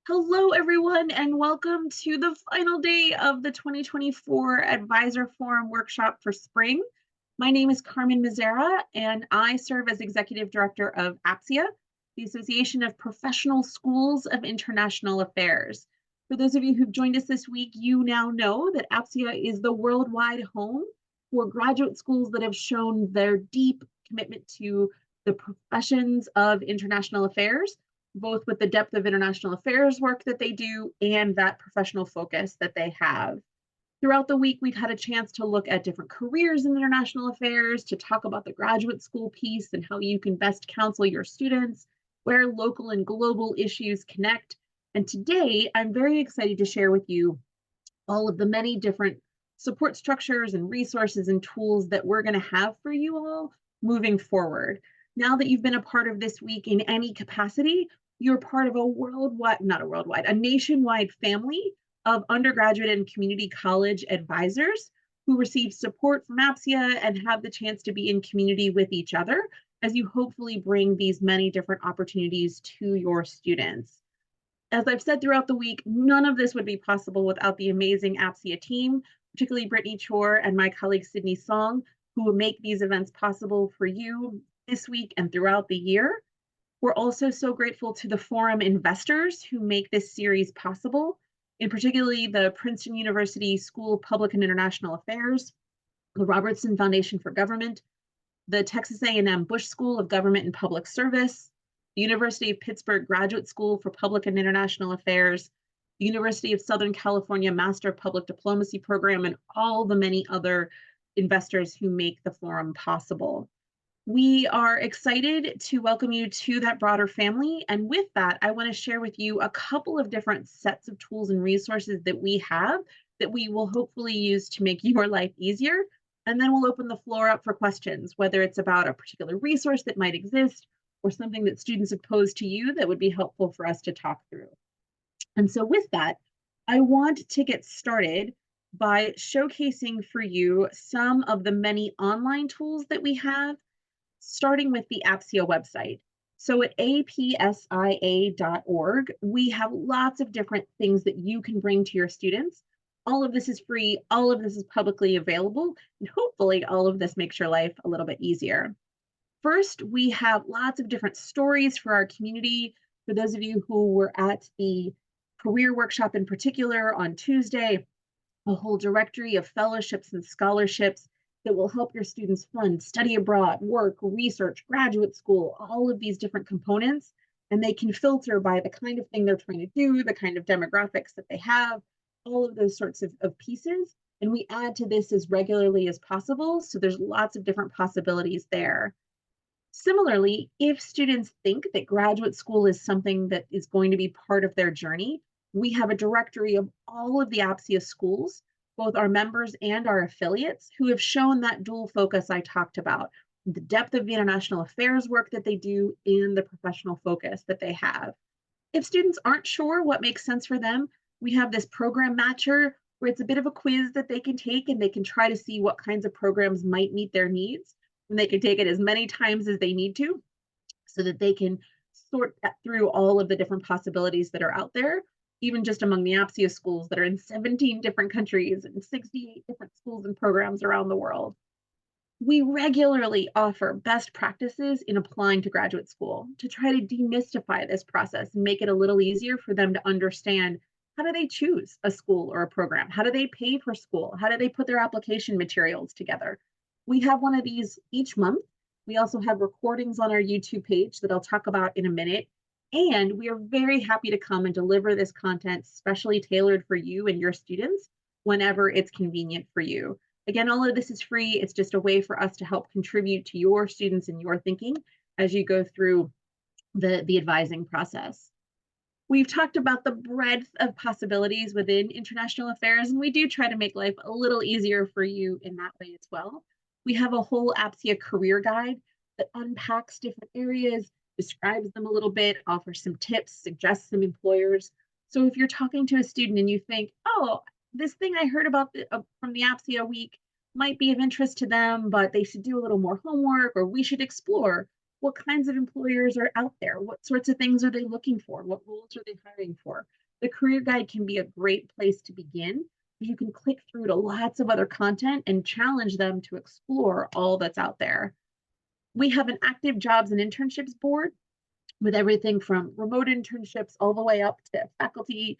Hello, everyone, and welcome to the final day of the 2024 Advisor Forum Workshop for Spring. My name is Carmen Mezzera, and I serve as Executive Director of APSIA, the Association of Professional Schools of International Affairs. For those of you who've joined us this week, you now know that APSIA is the worldwide home for graduate schools that have shown their deep commitment to the professions of international affairs, both with the depth of international affairs work that they do and that professional focus that they have. Throughout the week, we've had a chance to look at different careers in international affairs, to talk about the graduate school piece and how you can best counsel your students, where local and global issues connect. And today, I'm very excited to share with you all of the many different support structures and resources and tools that we're going to have for you all moving forward. Now that you've been a part of this week in any capacity, you're part of a nationwide family of undergraduate and community college advisors who receive support from APSIA and have the chance to be in community with each other as you hopefully bring these many different opportunities to your students. As I've said throughout the week, none of this would be possible without the amazing APSIA team, particularly Brittany Chor and my colleague Sydney Song, who will make these events possible for you this week and throughout the year. We're also so grateful to the forum investors who make this series possible, in particularly the Princeton University School of Public and International Affairs, the Robertson Foundation for Government, the Texas A&M Bush School of Government and Public Service, the University of Pittsburgh Graduate School for Public and International Affairs, the University of Southern California Master of Public Diplomacy Program, and all the many other investors who make the forum possible. We are excited to welcome you to that broader family. And with that, I want to share with you a couple of different sets of tools and resources that we have that we will hopefully use to make your life easier. And then we'll open the floor up for questions, whether it's about a particular resource that might exist or something that students have posed to you that would be helpful for us to talk through. And so with that, I want to get started by showcasing for you some of the many online tools that we have, starting with the APSIA website. So at apsia.org, we have lots of different things that you can bring to your students. All of this is free, all of this is publicly available, and hopefully all of this makes your life a little bit easier. First, we have lots of different stories for our community. For those of you who were at the career workshop in particular on Tuesday, a whole directory of fellowships and scholarships that will help your students fund study abroad, work, research, graduate school, all of these different components. And they can filter by the kind of thing they're trying to do, the kind of demographics that they have, all of those sorts of pieces. And we add to this as regularly as possible. So there's lots of different possibilities there. Similarly, if students think that graduate school is something that is going to be part of their journey, we have a directory of all of the APSIA schools, both our members and our affiliates, who have shown that dual focus I talked about, the depth of the international affairs work that they do and the professional focus that they have. If students aren't sure what makes sense for them, we have this program matcher where it's a bit of a quiz that they can take and they can try to see what kinds of programs might meet their needs. And they can take it as many times as they need to so that they can sort through all of the different possibilities that are out there, even just among the APSIA schools that are in 17 different countries and 68 different schools and programs around the world. We regularly offer best practices in applying to graduate school to try to demystify this process and make it a little easier for them to understand, how do they choose a school or a program? How do they pay for school? How do they put their application materials together? We have one of these each month. We also have recordings on our YouTube page that I'll talk about in a minute. And we are very happy to come and deliver this content specially tailored for you and your students whenever it's convenient for you. Again, all of this is free. It's just a way for us to help contribute to your students and your thinking as you go through the advising process. We've talked about the breadth of possibilities within international affairs, and we do try to make life a little easier for you in that way as well. We have a whole APSIA career guide that unpacks different areas, describes them a little bit, offers some tips, suggests some employers. So if you're talking to a student and you think, oh, this thing I heard about from the APSIA week might be of interest to them, but they should do a little more homework or we should explore, what kinds of employers are out there, what sorts of things are they looking for, what roles are they hiring for. The career guide can be a great place to begin. You can click through to lots of other content and challenge them to explore all that's out there. We have an active jobs and internships board with everything from remote internships all the way up to faculty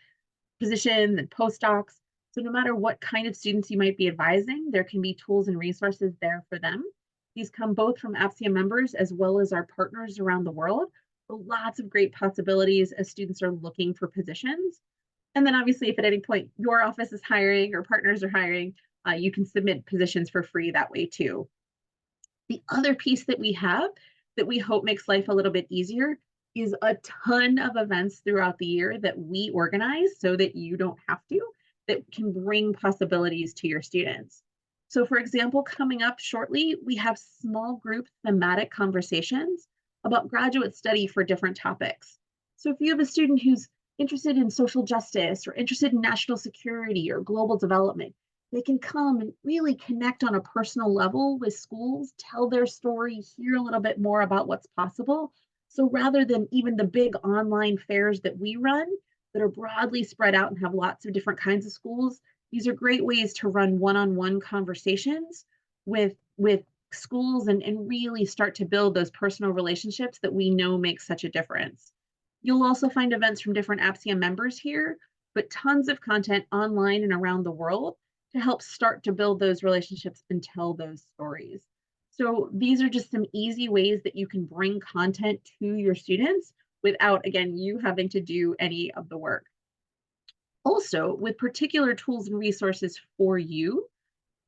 positions and postdocs. So no matter what kind of students you might be advising, there can be tools and resources there for them. These come both from APSIA members as well as our partners around the world. So lots of great possibilities as students are looking for positions. And then obviously, if at any point your office is hiring or partners are hiring, you can submit positions for free that way too. The other piece that we have that we hope makes life a little bit easier is a ton of events throughout the year that we organize so that you don't have to, that can bring possibilities to your students. So for example, coming up shortly, we have small group thematic conversations about graduate study for different topics. So if you have a student who's interested in social justice or interested in national security or global development, they can come and really connect on a personal level with schools, tell their story, hear a little bit more about what's possible. So rather than even the big online fairs that we run that are broadly spread out and have lots of different kinds of schools, these are great ways to run one-on-one conversations with schools and really start to build those personal relationships that we know make such a difference. You'll also find events from different APSIA members here, but tons of content online and around the world to help start to build those relationships and tell those stories. So these are just some easy ways that you can bring content to your students without, again, you having to do any of the work. Also, with particular tools and resources for you,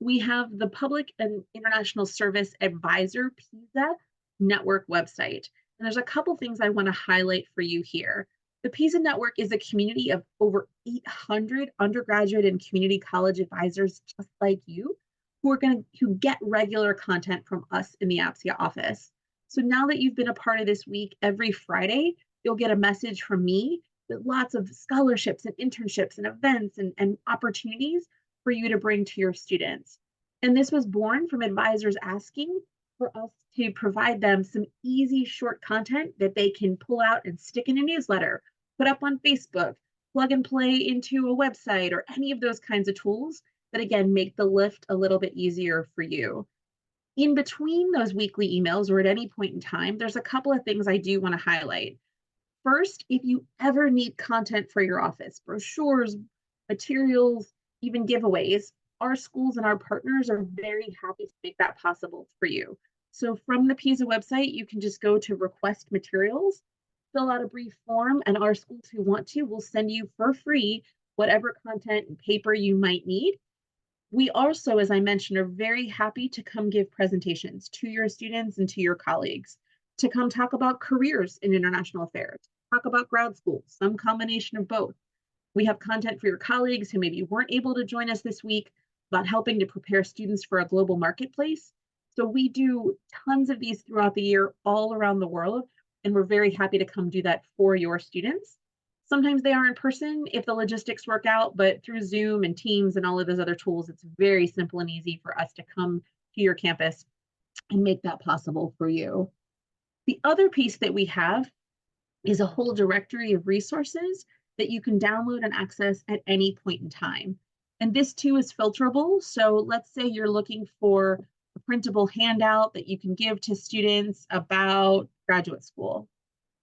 we have the Public and International Service Advisor PISA network website. And there's a couple things I want to highlight for you here. The PISA network is a community of over 800 undergraduate and community college advisors just like you who get regular content from us in the APSIA office. So now that you've been a part of this week, every Friday, you'll get a message from me with lots of scholarships and internships and events and opportunities for you to bring to your students. And this was born from advisors asking for us to provide them some easy, short content that they can pull out and stick in a newsletter, put up on Facebook, plug and play into a website, or any of those kinds of tools that, again, make the lift a little bit easier for you. In between those weekly emails or at any point in time, there's a couple of things I do want to highlight. First, if you ever need content for your office, brochures, materials, even giveaways, our schools and our partners are very happy to make that possible for you. So from the PISA website, you can just go to request materials, fill out a brief form, and our schools who want to will send you for free whatever content and paper you might need. We also, as I mentioned, are very happy to come give presentations to your students and to your colleagues, to come talk about careers in international affairs, talk about grad school, some combination of both. We have content for your colleagues who maybe weren't able to join us this week about helping to prepare students for a global marketplace. So we do tons of these throughout the year all around the world, and we're very happy to come do that for your students. Sometimes they are in person if the logistics work out, but through Zoom and Teams and all of those other tools, it's very simple and easy for us to come to your campus and make that possible for you. The other piece that we have is a whole directory of resources that you can download and access at any point in time. And this too is filterable. So let's say you're looking for a printable handout that you can give to students about graduate school.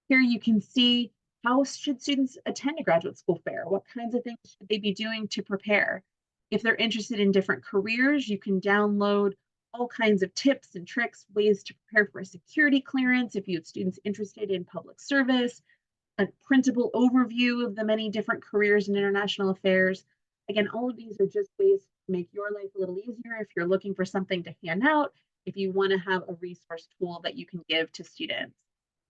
Here you can see, how should students attend a graduate school fair? What kinds of things should they be doing to prepare? If they're interested in different careers, you can download all kinds of tips and tricks, ways to prepare for a security clearance if you have students interested in public service, a printable overview of the many different careers in international affairs. Again, all of these are just ways to make your life a little easier if you're looking for something to hand out, if you want to have a resource tool that you can give to students.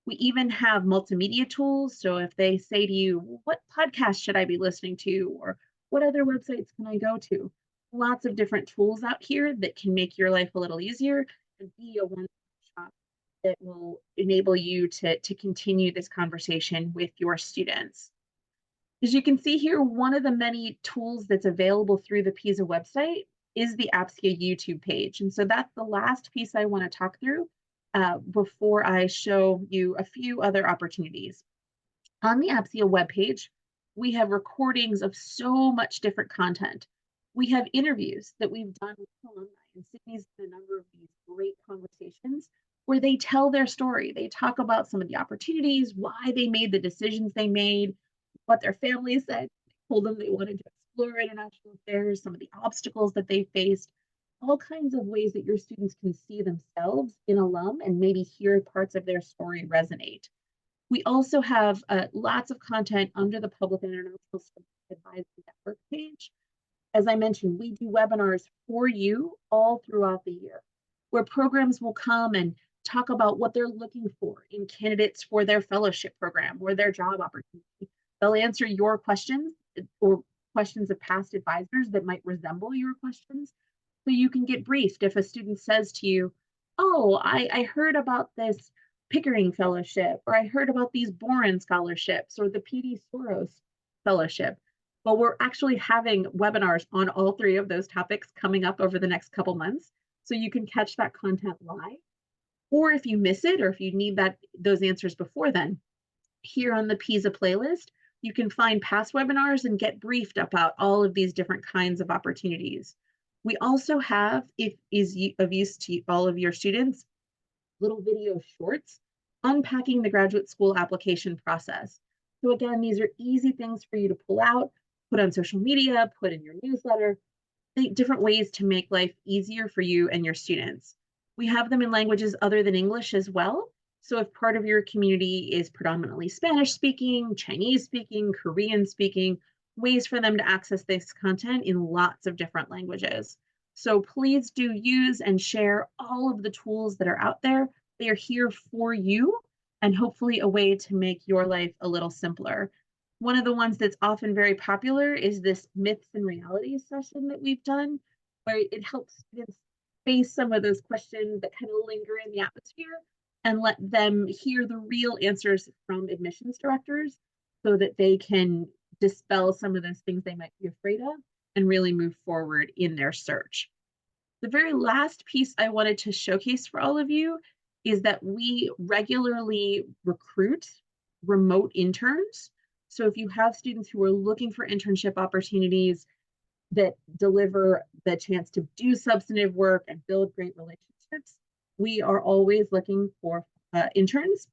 We even have multimedia tools. So if they say to you, what podcast should I be listening to? Or what other websites can I go to? Lots of different tools out here that can make your life a little easier and be a one-stop shop that will enable you to continue this conversation with your students. As you can see here, one of the many tools that's available through the PISA website is the APSIA YouTube page. And so that's the last piece I want to talk through. before I show you a few other opportunities. On the APSIA webpage, we have recordings of so much different content. We have interviews that we've done with alumni, and Sydney's done a number of these great conversations where they tell their story. They talk about some of the opportunities, why they made the decisions they made, what their families said, told them they wanted to explore international affairs, some of the obstacles that they faced, all kinds of ways that your students can see themselves in alum and maybe hear parts of their story resonate. We also have lots of content under the Public and International Studies Advisory Network page. As I mentioned, we do webinars for you all throughout the year, where programs will come and talk about what they're looking for in candidates for their fellowship program or their job opportunity. They'll answer your questions or questions of past advisors that might resemble your questions. So you can get briefed if a student says to you, oh, I heard about this Pickering Fellowship, or I heard about these Boren scholarships or the PD Soros Fellowship. Well, we're actually having webinars on all three of those topics coming up over the next couple months. So you can catch that content live. Or if you miss it, or if you need those answers before then, here on the PISA playlist, you can find past webinars and get briefed about all of these different kinds of opportunities. We also have, if is of use to all of your students, little video shorts unpacking the graduate school application process. So again, these are easy things for you to pull out, put on social media, put in your newsletter, different ways to make life easier for you and your students. We have them in languages other than English as well. So if part of your community is predominantly Spanish speaking, Chinese speaking, Korean speaking, ways for them to access this content in lots of different languages. So please do use and share all of the tools that are out there. They are here for you and hopefully a way to make your life a little simpler. One of the ones that's often very popular is this myths and realities session that we've done, where it helps students face some of those questions that kind of linger in the atmosphere and let them hear the real answers from admissions directors so that they can dispel some of those things they might be afraid of and really move forward in their search. The very last piece I wanted to showcase for all of you is that we regularly recruit remote interns. So if you have students who are looking for internship opportunities that deliver the chance to do substantive work and build great relationships, we are always looking for interns.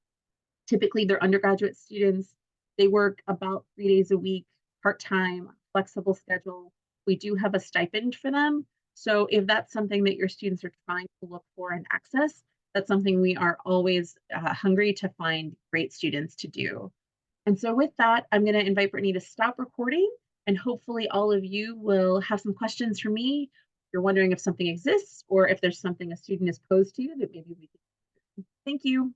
Typically, they're undergraduate students. They work about 3 days a week, part-time, flexible schedule. We do have a stipend for them. So if that's something that your students are trying to look for and access, that's something we are always hungry to find great students to do. And so with that, I'm going to invite Brittany to stop recording, and hopefully all of you will have some questions for me. If you're wondering if something exists or if there's something a student is posed to you that maybe we can. Thank you.